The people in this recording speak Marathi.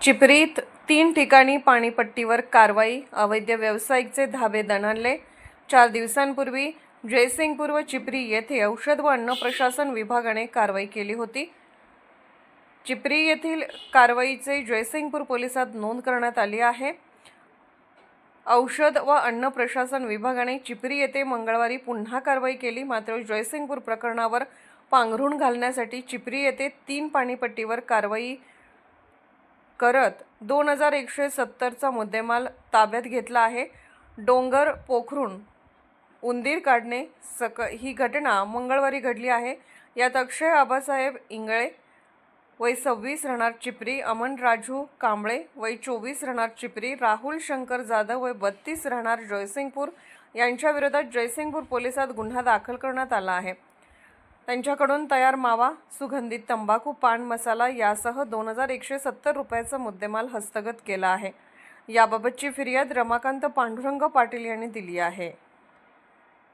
चिपरीत 3 ठिकाणी पाणीपट्टीवर कारवाई, अवैध व्यावसायिकचे धाबे दणाणले। 4 दिवसांपूर्वी जयसिंगपूर व चिपरी येथे औषध व अन्न प्रशासन विभागाने कारवाई केली होती। चिपरी येथील कारवाईचे जयसिंगपूर पोलिसात नोंद करण्यात आली आहे। औषध व अन्न प्रशासन विभागाने चिपरी येथे मंगळवारी पुन्हा कारवाई केली। मात्र जयसिंगपूर प्रकरणावर पांघरूण घालण्यासाठी चिपरी येथे 3 पाणीपट्टीवर कारवाई करत 2170 चा मुद्देमाल ताब्यात घेतला आहे। डोंगर पोखरून उंदीर काढणे ही घटना मंगळवारी घडली आहे। यात अक्षय आबासाहेब इंगळे वय 26 राहणार चिपरी, अमन राजू कांबळे वय 24 राहणार चिपरी, राहुल शंकर जाधव वय 32 राहणार जयसिंगपूर यांच्या विरोधात जयसिंगपूर पोलिसात गुन्हा दाखल करण्यात आला आहे। त्यांच्याकडून तयार मावा, सुगंधित तंबाखू, पान मसाला यासह 2170 रुपयाचा मुद्देमाल हस्तगत केला आहे। याबाबतची फिर्याद रमाकांत पांडुरंग पाटील यांनी दिली आहे।